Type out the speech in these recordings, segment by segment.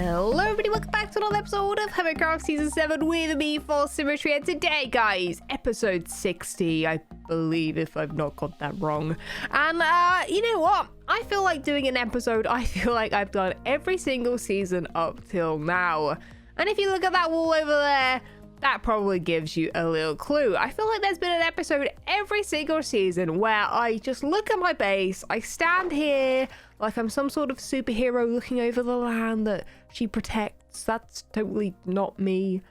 Hello everybody, welcome back to another episode of Hermitcraft Season 7 with me, FalseSymmetry, and today, guys, episode 60, I believe, if I've not got that wrong. And, you know what? I feel like doing an episode I feel like I've done every single season up till now. And if you look at that wall over there, that probably gives you a little clue. I feel like there's been an episode every single season where I just look at my base, I stand here like I'm some sort of superhero looking over the land that she protects. That's totally not me.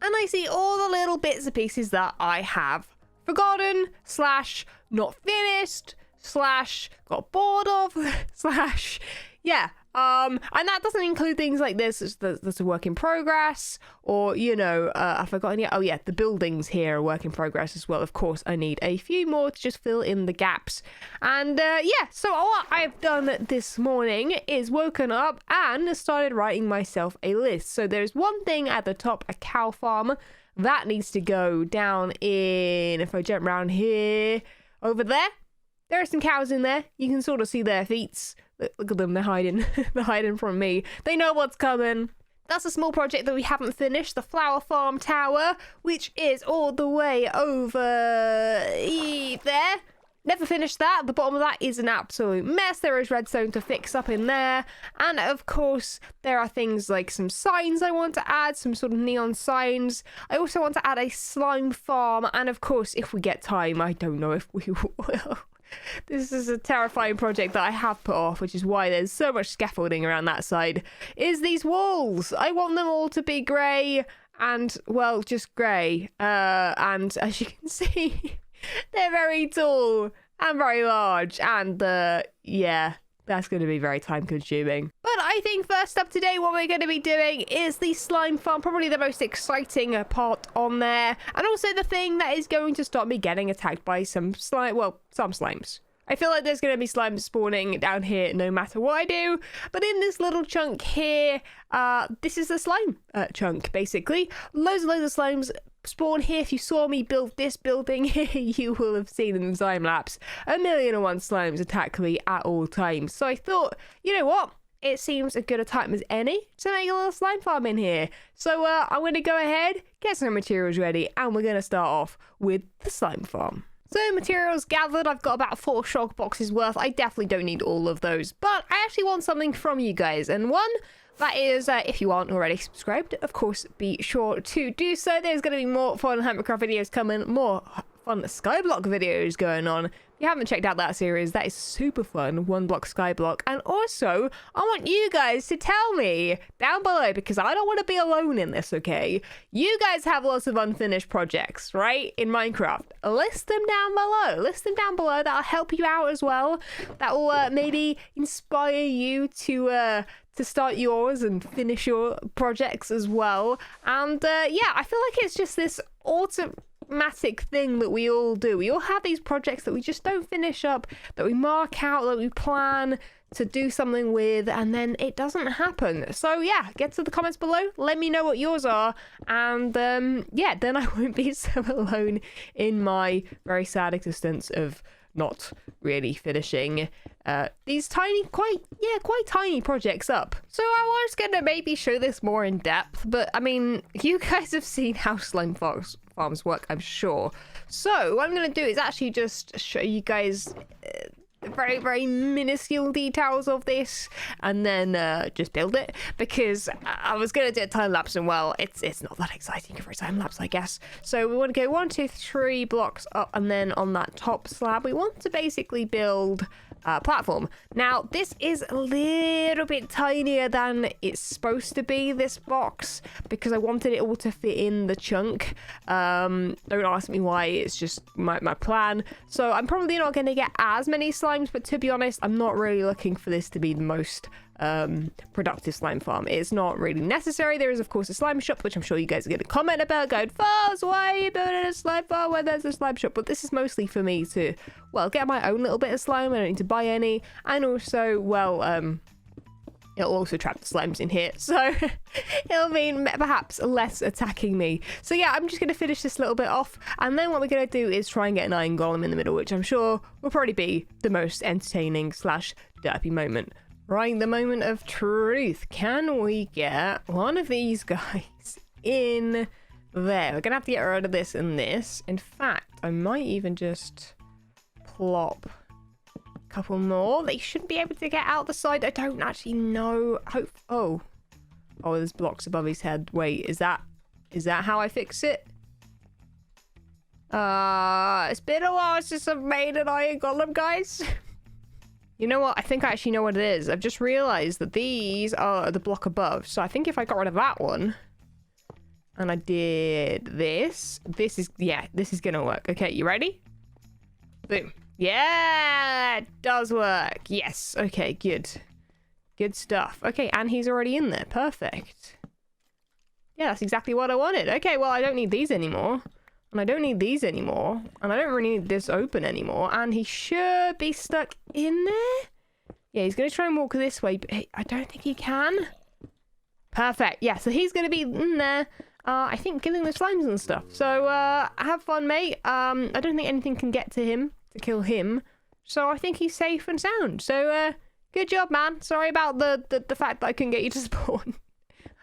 And I see all the little bits and pieces that I have forgotten, slash not finished, slash got bored of, slash, yeah. And that doesn't include things like this that's a work in progress, or, you know, I've forgotten yet. Oh yeah, the buildings here are work in progress as well. Of course, I need a few more to just fill in the gaps. And yeah, so what I've done this morning is woken up and started writing myself a list. So there's one thing at the top, a cow farm, that needs to go down in, if I jump around here, over there. There are some cows in there. You can sort of see their feet. Look at them, they're hiding. They're hiding from me. They know what's coming. That's a small project that we haven't finished, the flower farm tower, which is all the way over there. Never finished that. The bottom of that is an absolute mess. There is redstone to fix up in there. And of course, there are things like some signs I want to add, some sort of neon signs. I also want to add a slime farm. And of course, if we get time, I don't know if we will. This is a terrifying project that I have put off, which is why there's so much scaffolding around that side, is these walls. I want them all to be grey and, well, just grey. And as you can see, they're very tall and very large. And, yeah, that's going to be very time consuming. But I think first up today, what we're going to be doing is the slime farm, probably the most exciting part on there. And also the thing that is going to stop me getting attacked by some slime, well, some slimes. I feel like there's going to be slimes spawning down here no matter what I do. But in this little chunk here, this is the slime chunk, basically. Loads and loads of slimes spawn here. If you saw me build this building here, you will have seen in the time lapse 1,000,001 slimes attack me at all times. So I thought, you know what? It seems as good a time as any to make a little slime farm in here. So I'm going to go ahead, get some materials ready, and we're going to start off with the slime farm. So materials gathered, I've got about 4 shulk boxes worth. I definitely don't need all of those, but I actually want something from you guys. And one, that is, if you aren't already subscribed, of course, be sure to do so. There's going to be more fun Hermitcraft videos coming, more fun Skyblock videos going on. If you haven't checked out that series, that is super fun, 1 block Skyblock. And also, I want you guys to tell me down below, because I don't want to be alone in this, okay? You guys have lots of unfinished projects, right, in Minecraft. List them down below. List them down below. That'll help you out as well. That will maybe inspire you to start yours and finish your projects as well. And yeah, I feel like it's just this automatic thing that we all do. We all have these projects that we just don't finish up, that we mark out, that we plan to do something with, and then it doesn't happen. So yeah, get to the comments below, let me know what yours are, and yeah, then I won't be so alone in my very sad existence of not really finishing these tiny, quite tiny projects up. So I was gonna maybe show this more in depth, but I mean, you guys have seen how slime farms work, I'm sure. So what I'm gonna do is actually just show you guys very, very minuscule details of this, and then just build it, because I was gonna do a time lapse, and well, it's not that exciting for a time lapse, I guess. So we want to go 1, 2, 3 blocks up, and then on that top slab we want to basically build a platform. Now this is a little bit tinier than it's supposed to be, this box, because I wanted it all to fit in the chunk. Don't ask me why, it's just my plan. So I'm probably not going to get as many slimes, but to be honest, I'm not really looking for this to be the most productive slime farm. It's not really necessary. There is of course a slime shop, which I'm sure you guys are going to comment about, going, "False, why are you building a slime farm when there's a slime shop?" But this is mostly for me to, well, get my own little bit of slime. I don't need to buy any, and also, well, it'll also trap the slimes in here, so it'll mean perhaps less attacking me. So yeah, I'm just going to finish this little bit off, and then what we're going to do is try and get an iron golem in the middle, which I'm sure will probably be the most entertaining slash derpy moment Right, the moment of truth. Can we get one of these guys in there? We're gonna have to get rid of this and this. In fact, I might even just plop a couple more. They shouldn't be able to get out the side. I don't actually know. Oh, there's blocks above his head. Wait, is that how I fix it? It's been a while since I've made an iron golem, guys. You know what? I think I actually know what it is. I've just realized that these are the block above. So I think if I got rid of that one and I did this is gonna work. Okay, you ready? Boom. Yeah, it does work. Yes. Okay, good. Good stuff. Okay, and he's already in there. Perfect. Yeah, that's exactly what I wanted. Okay, well, I don't need these anymore. And I don't need these anymore. And I don't really need this open anymore. And he should be stuck in there. Yeah, he's going to try and walk this way, but I don't think he can. Perfect. Yeah, so he's going to be in there, I think, killing the slimes and stuff. So, have fun, mate. I don't think anything can get to him to kill him. So I think he's safe and sound. So, good job, man. Sorry about the fact that I couldn't get you to spawn.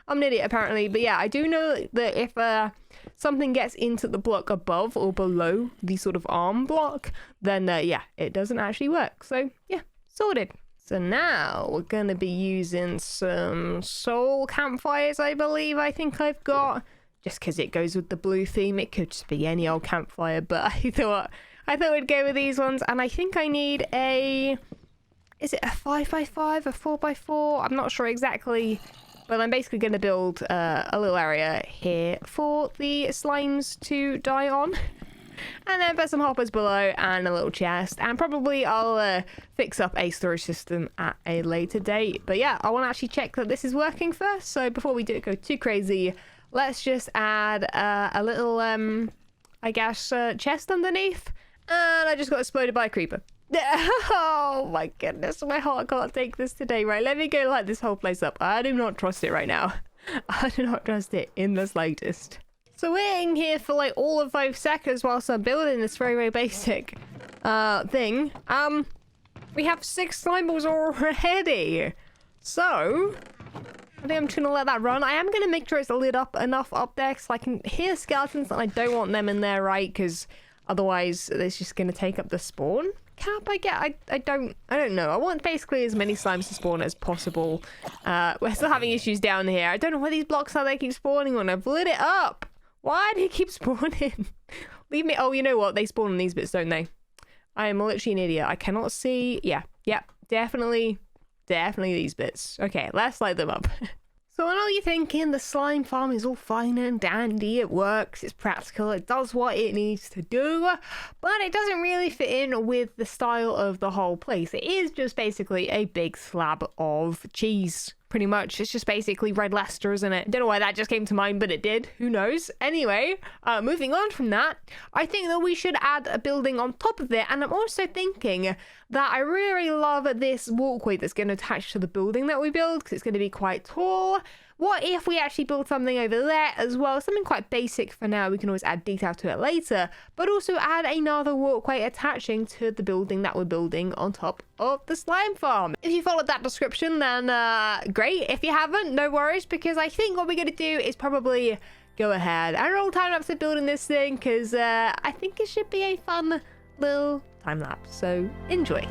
I'm an idiot, apparently. But yeah, I do know that if something gets into the block above or below the sort of arm block, then yeah, it doesn't actually work. So yeah, sorted. So now we're going to be using some soul campfires, I believe. I think I've got, just because it goes with the blue theme. It could just be any old campfire, but I thought we'd go with these ones. And I think I need is it a 5x5, a 4x4? I'm not sure exactly. But I'm basically going to build a little area here for the slimes to die on. And then put some hoppers below and a little chest. And probably I'll fix up a storage system at a later date. But yeah, I want to actually check that this is working first. So before we do go too crazy, let's just add a little, I guess, chest underneath. And I just got exploded by a creeper. Oh my goodness, my heart can't take this today. Right, let me go light this whole place up. I do not trust it right now. I do not trust it in the slightest. So we're in here for like all of 5 seconds whilst I'm building this very, very basic thing. We have 6 slime balls already. So I think I'm just gonna let that run. I am gonna make sure it's lit up enough up there because I can hear skeletons and I don't want them in there, right? Because otherwise it's just gonna take up the spawn cap. I don't know. I want basically as many slimes to spawn as possible. We're still having issues down here. I don't know where these blocks are they keep spawning on. I've lit it up. Why do you keep spawning? Leave me. Oh, you know what? They spawn on these bits, don't they? I am literally an idiot. I cannot see. Yeah, definitely these bits. Okay, let's light them up. So I know you're thinking the slime farm is all fine and dandy, it works, it's practical, it does what it needs to do, but it doesn't really fit in with the style of the whole place. It is just basically a big slab of cheese, pretty much. It's just basically red Leicester, isn't it? Don't know why that just came to mind, but it did. Who knows? Anyway, moving on from that, I think that we should add a building on top of it, and I'm also thinking that I really love this walkway that's going to attach to the building that we build, because it's going to be quite tall. What if we actually build something over there as well? Something quite basic for now. We can always add detail to it later, but also add another walkway attaching to the building that we're building on top of the slime farm. If you followed that description, then great. If you haven't, no worries, because I think what we're going to do is probably go ahead and roll time lapse of building this thing, because I think it should be a fun little time lapse. So enjoy.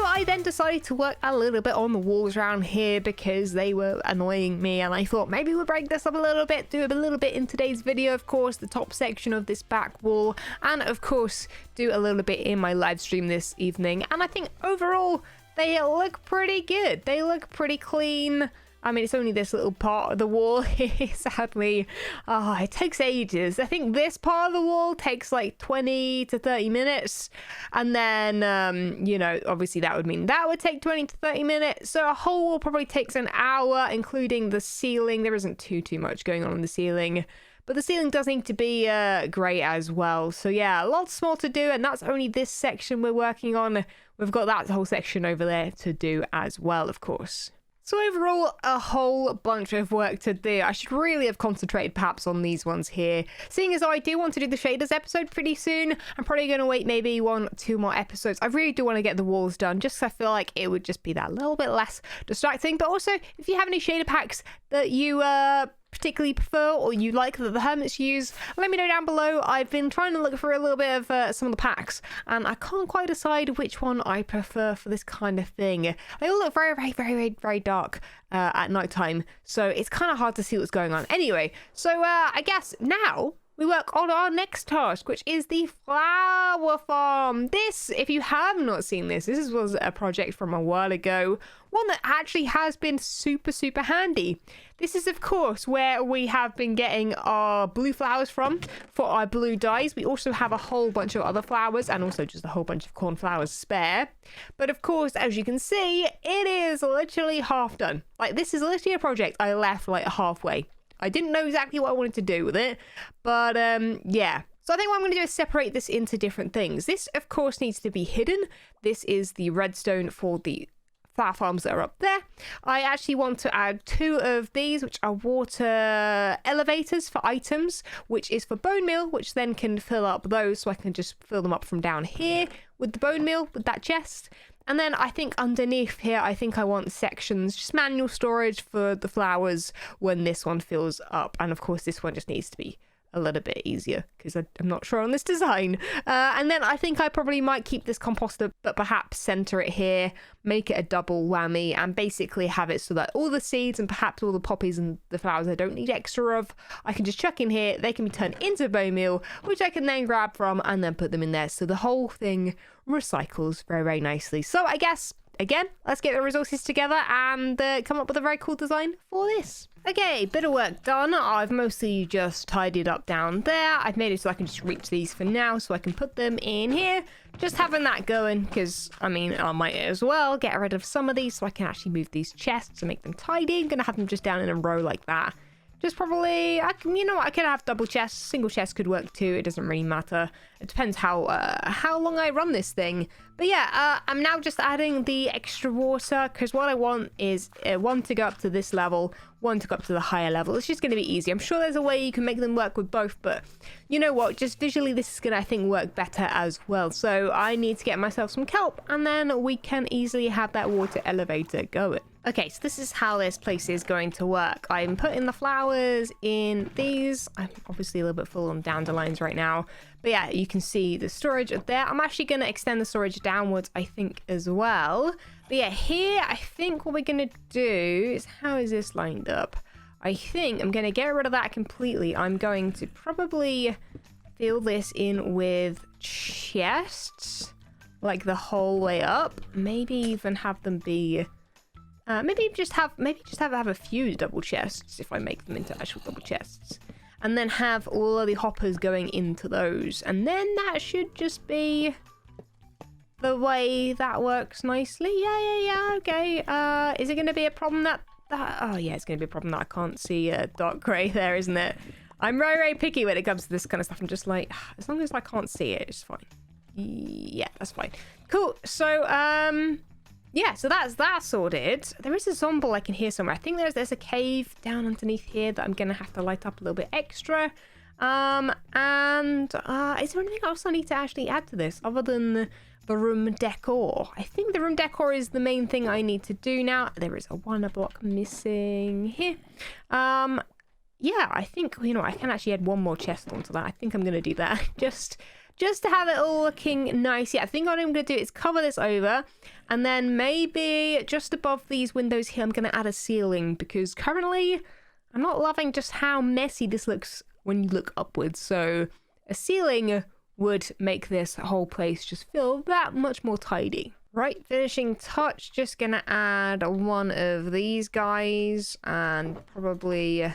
I then decided to work a little bit on the walls around here because they were annoying me, and I thought maybe we'll break this up a little bit, do a little bit in today's video, of course, the top section of this back wall, and of course do a little bit in my live stream this evening. And I think overall they look pretty good. They look pretty clean. I mean, it's only this little part of the wall here, sadly. Oh, it takes ages. I think this part of the wall takes like 20 to 30 minutes. And then, you know, obviously that would mean that would take 20 to 30 minutes. So a whole wall probably takes an hour, including the ceiling. There isn't too much going on in the ceiling. But the ceiling does need to be great as well. So yeah, lots more to do. And that's only this section we're working on. We've got that whole section over there to do as well, of course. So overall, a whole bunch of work to do. I should really have concentrated perhaps on these ones here. Seeing as I do want to do the shaders episode pretty soon, I'm probably going to wait maybe 1 or 2 more episodes. I really do want to get the walls done, just because I feel like it would just be that little bit less distracting. But also, if you have any shader packs that you particularly prefer or you like that the Hermits use, let me know down below. I've been trying to look for a little bit of some of the packs, and I can't quite decide which one I prefer for this kind of thing. They all look very dark at night time, so it's kind of hard to see what's going on. Anyway, so I guess now we work on our next task, which is the flower farm. This, if you have not seen this was a project from a while ago, one that actually has been super handy. This is, of course, where we have been getting our blue flowers from for our blue dyes. We also have a whole bunch of other flowers and also just a whole bunch of cornflowers spare. But of course, as you can see, it is literally half done. Like, this is literally a project I left like halfway. I didn't know exactly what I wanted to do with it, but yeah. So I think what I'm going to do is separate this into different things. This, of course, needs to be hidden. This is the redstone for the flower farms that are up there. I actually want to add 2 of these, which are water elevators for items, which is for bone meal, which then can fill up those, so I can just fill them up from down here with the bone meal, with that chest. And then I think underneath here, I think I want sections, just manual storage for the flowers when this one fills up. And of course, this one just needs to be a little bit easier because I'm not sure on this design. And then I think I probably might keep this composter, but perhaps center it here, make it a double whammy, and basically have it so that all the seeds and perhaps all the poppies and the flowers I don't need extra of, I can just chuck in here. They can be turned into bone meal, which I can then grab from and then put them in there. So the whole thing recycles very nicely. So I guess, again, let's get the resources together and come up with a very cool design for this. Okay, bit of work done. I've mostly just tidied up down there. I've made it so I can just reach these for now, so I can put them in here. Just having that going, because, I mean, I might as well get rid of some of these so I can actually move these chests and make them tidy. I'm going to have them just down in a row like that. Just probably, you know what, I could have double chests. Single chest could work too. It doesn't really matter. It depends how long I run this thing. But yeah, I'm now just adding the extra water because what I want is one to go up to this level, one to go up to the higher level. It's just going to be easy. I'm sure there's a way you can make them work with both, but you know what? Just visually, this is going to, I think, work better as well. So I need to get myself some kelp, and then we can easily have that water elevator going. Okay, so this is how this place is going to work. I'm putting the flowers in these. I'm obviously a little bit full on dandelions right now. But yeah, you can see the storage up there. I'm actually going to extend the storage downwards, I think, as well. But yeah, here, I think what we're going to do is, how is this lined up? I think I'm going to get rid of that completely. I'm going to probably fill this in with chests, like the whole way up. Maybe even have them be... maybe just have a few double chests if I make them into actual double chests, and then have all of the hoppers going into those, and then that should just be the way that works nicely. Yeah. Okay. Is it going to be a problem that? Oh yeah, it's going to be a problem that I can't see dark grey there, isn't it? I'm very picky when it comes to this kind of stuff. I'm just like, as long as I can't see it, it's fine. Yeah, that's fine. Cool. So yeah, so that's that sorted. There is a zombie I can hear somewhere. I think there's a cave down underneath here that I'm going to have to light up a little bit extra. And is there anything else I need to actually add to this other than the room decor? I think the room decor is the main thing I need to do now. There is a wonder block missing here. Yeah, I think, you know, I can actually add one more chest onto that. I think I'm going to do that. Just to have it all looking nice. Yeah, I think what I'm going to do is cover this over, and then maybe just above these windows here, I'm going to add a ceiling, because currently I'm not loving just how messy this looks when you look upwards. So a ceiling would make this whole place just feel that much more tidy. Right, finishing touch. Just gonna add one of these guys and probably,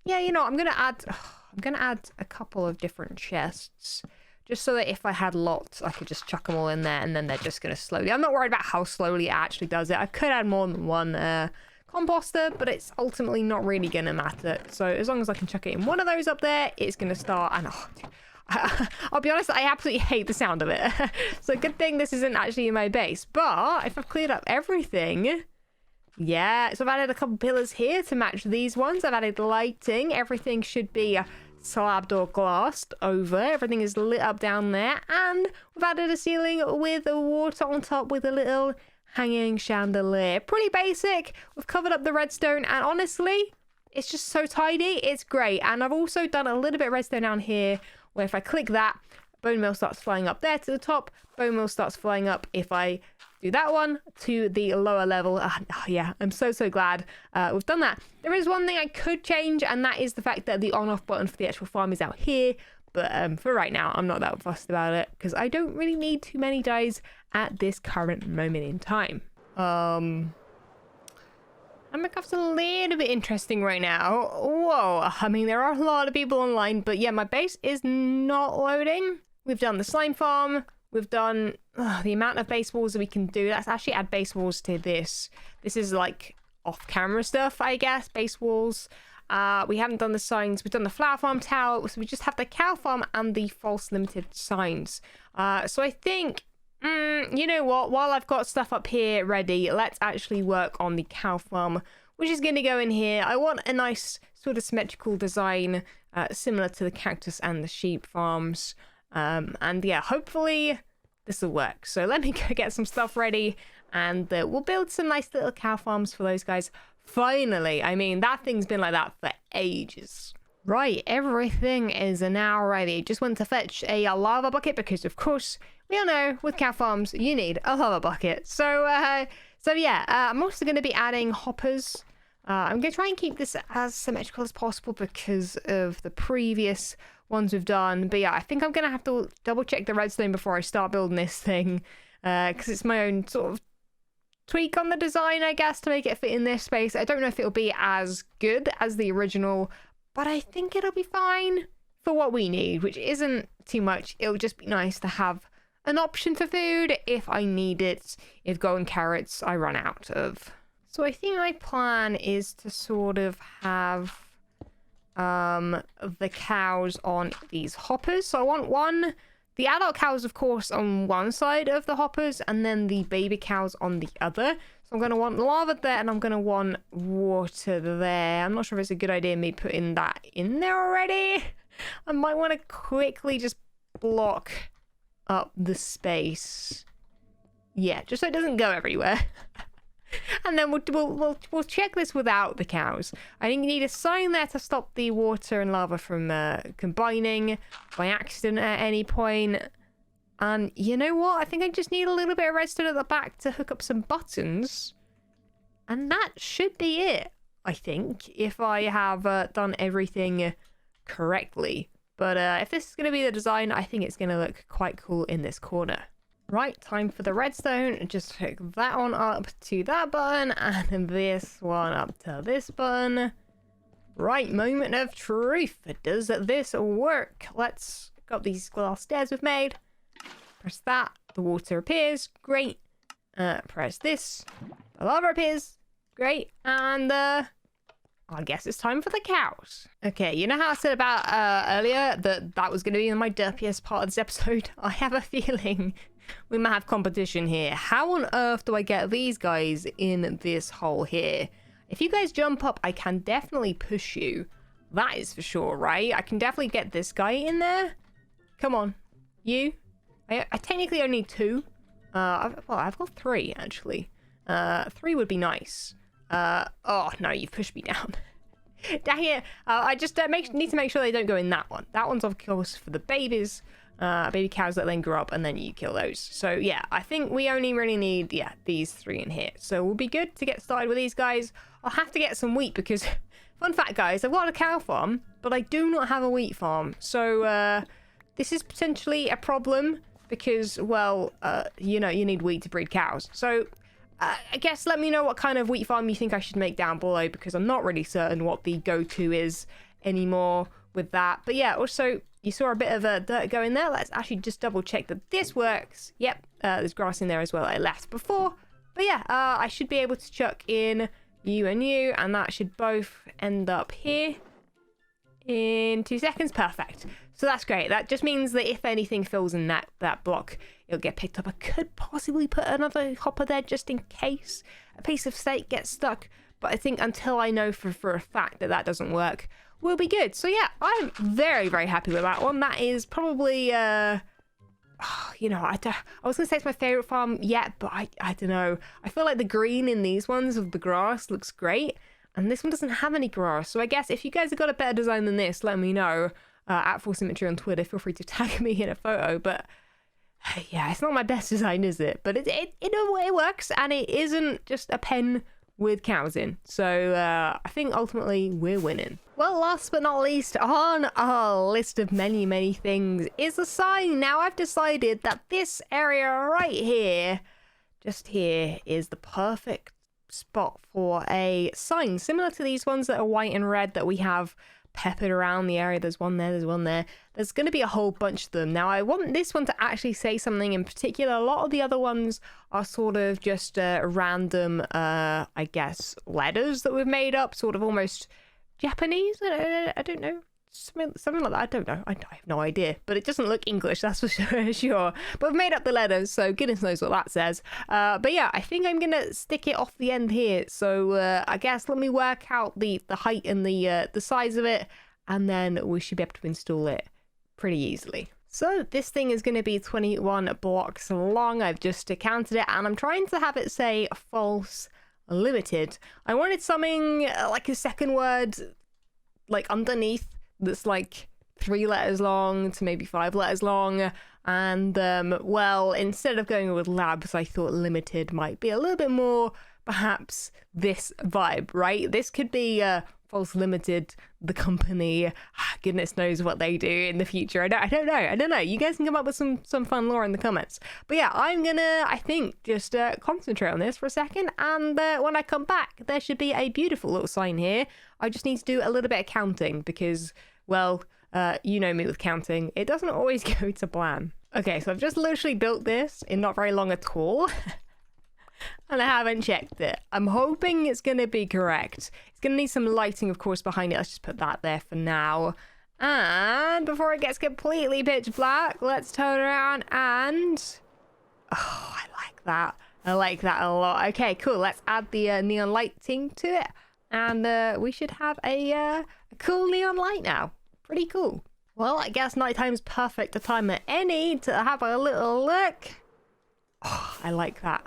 yeah, you know, I'm gonna add a couple of different chests. Just so that if I had lots, I could just chuck them all in there and then they're just going to slowly... I'm not worried about how slowly it actually does it. I could add more than one composter, but it's ultimately not really going to matter. So as long as I can chuck it in one of those up there, it's going to start... And I'll be honest, I absolutely hate the sound of it. So good thing this isn't actually in my base. But if I've cleared up everything... Yeah, so I've added a couple pillars here to match these ones. I've added lighting. Everything should be... slabbed or glassed over. Everything is lit up down there, and we've added a ceiling with the water on top with a little hanging chandelier. Pretty basic. We've covered up the redstone, and honestly, it's just so tidy. It's great. And I've also done a little bit of redstone down here, where if I click that, bone meal starts flying up there to the top. Bone meal starts flying up if I do that one to the lower level. Yeah, I'm so glad we've done that. There is one thing I could change, and that is the fact that the on-off button for the actual farm is out here. But for right now, I'm not that fussed about it because I don't really need too many dyes at this current moment in time. Hermitcraft's a little bit interesting right now. Whoa, I mean, there are a lot of people online, but yeah, my base is not loading. We've done the slime farm. We've done the amount of base walls that we can do. Let's actually add base walls to this. This is like off-camera stuff, I guess. Base walls. We haven't done the signs. We've done the flower farm tower. So we just have the cow farm and the false limited signs. So I think, you know what? While I've got stuff up here ready, let's actually work on the cow farm, which is going to go in here. I want a nice sort of symmetrical design, similar to the cactus and the sheep farms. And yeah, hopefully this will work. So let me go get some stuff ready, and we'll build some nice little cow farms for those guys. Finally, I mean, that thing's been like that for ages. Right, everything is now ready. Just went to fetch a lava bucket because, of course, we all know with cow farms you need a lava bucket. So yeah, I'm also going to be adding hoppers. I'm going to try and keep this as symmetrical as possible because of the previous ones we've done. But yeah, I think I'm going to have to double check the redstone before I start building this thing, because it's my own sort of tweak on the design, I guess, to make it fit in this space. I don't know if it'll be as good as the original, but I think it'll be fine for what we need, which isn't too much. It'll just be nice to have an option for food if I need it, if golden carrots I run out of. So I think my plan is to sort of have the cows on these hoppers. So I want the adult cows, of course, on one side of the hoppers, and then the baby cows on the other. So I'm going to want lava there, and I'm going to want water there. I'm not sure if it's a good idea me putting that in there already. I might want to quickly just block up the space. Yeah, just so it doesn't go everywhere. And then we'll check this without the cows. I think you need a sign there to stop the water and lava from combining by accident at any point. And you know what? I think I just need a little bit of redstone at the back to hook up some buttons. And that should be it, I think, if I have done everything correctly. But if this is going to be the design, I think it's going to look quite cool in this corner. Right, time for the redstone. Just hook that one up to that button, and then this one up to this button. Right, moment of truth. Does this work? Let's got these glass stairs we've made. Press that, the water appears. Great. Press this, the lava appears. Great. And I guess it's time for the cows. Okay, you know how I said about earlier that was going to be my derpiest part of this episode? I have a feeling we might have competition here. How on earth do I get these guys in this hole here? If you guys jump up, I can definitely push you. That is for sure, right? I can definitely get this guy in there. Come on. You. I technically only need 2. I've got 3, actually. 3 would be nice. Oh, no, you've pushed me down. Dang it. I just need to make sure they don't go in that one. That one's, of course, for the babies. Baby cows that then grow up, and then you kill those. So yeah, I think we only really need, yeah, these 3 in here. So we'll be good to get started with these guys. I'll have to get some wheat because, fun fact guys, I've got a cow farm, but I do not have a wheat farm. So this is potentially a problem. because, well, you know, you need wheat to breed cows. So I guess let me know what kind of wheat farm you think I should make down below, because I'm not really certain what the go-to is anymore with that. But yeah, also, you saw a bit of dirt going there. Let's actually just double check that this works. Yep, there's grass in there as well I left before. But yeah, I should be able to chuck in you and you, and that should both end up here in 2 seconds. Perfect. So that's great. That just means that if anything fills in that block, it'll get picked up. I could possibly put another hopper there just in case a piece of steak gets stuck, but I think until I know for a fact that doesn't work, we'll be good. So yeah, I'm very, very happy with that one. That is probably, you know, I was going to say it's my favorite farm yet, but I don't know. I feel like the green in these ones of the grass looks great, and this one doesn't have any grass. So I guess if you guys have got a better design than this, let me know. At FalseSymmetry on Twitter, feel free to tag me in a photo. But yeah, it's not my best design, is it? But it works, and it isn't just a pen with cows in. So I think ultimately we're winning. Well, last but not least on our list of many, many things is a sign. Now I've decided that this area right here, just here, is the perfect spot for a sign, similar to these ones that are white and red that we have peppered around the area. There's one there, there's one there. There's going to be a whole bunch of them. Now I want this one to actually say something in particular. A lot of the other ones are sort of just random, I guess, letters that we've made up, sort of almost Japanese. I don't know. Something like that. I don't know. I have no idea. But it doesn't look English, that's for sure. But I've made up the letters, so goodness knows what that says. But yeah, I think I'm gonna stick it off the end here. So I guess let me work out the height and the size of it, and then we should be able to install it pretty easily. So this thing is going to be 21 blocks long. I've just counted it, and I'm trying to have it say false limited. I wanted something like a second word, like underneath, that's like 3 letters long to maybe 5 letters long. And well, instead of going with labs, I thought limited might be a little bit more perhaps this vibe, right? This could be False Limited, the company. Goodness knows what they do in the future. I don't know. You guys can come up with some fun lore in the comments. But yeah, I'm gonna, I think, just concentrate on this for a second, and when I come back, there should be a beautiful little sign here. I just need to do a little bit of counting because, well, you know me with counting. It doesn't always go to plan. Okay, so I've just literally built this in not very long at all. And I haven't checked it. I'm hoping it's going to be correct. It's going to need some lighting, of course, behind it. Let's just put that there for now. And before it gets completely pitch black, let's turn around and... Oh, I like that. I like that a lot. Okay, cool. Let's add the neon lighting to it. And we should have a cool neon light now. Pretty cool. Well, I guess nighttime's perfect a time at any to have a little look. Oh, I like that.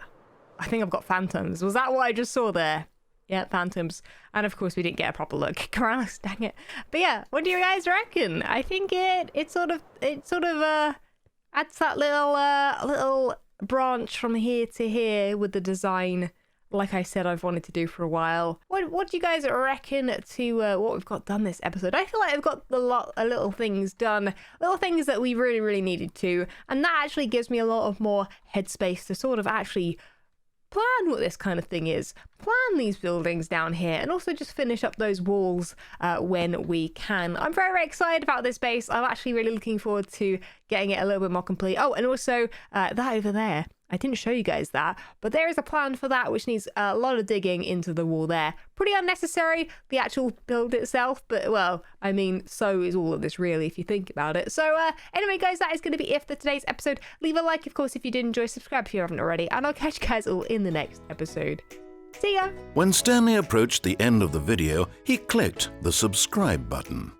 I think I've got phantoms. Was that what I just saw there? Yeah, phantoms. And of course we didn't get a proper look. Corrales, dang it. But yeah, what do you guys reckon? I think it sort of adds that little branch from here to here with the design, like I said, I've wanted to do for a while. What do you guys reckon to what we've got done this episode? I feel like I've got a lot of little things done, little things that we really, really needed to, and that actually gives me a lot of more headspace to sort of actually plan what this kind of thing is, plan these buildings down here, and also just finish up those walls when we can. I'm very, very excited about this base. I'm actually really looking forward to getting it a little bit more complete. Oh, and also that over there, I didn't show you guys that, but there is a plan for that, which needs a lot of digging into the wall there. Pretty unnecessary, the actual build itself, but well, I mean, so is all of this really, if you think about it. So anyway, guys, that is going to be it for today's episode. Leave a like, of course, if you did enjoy, subscribe if you haven't already, and I'll catch you guys all in the next episode. See ya! When Stanley approached the end of the video, he clicked the subscribe button.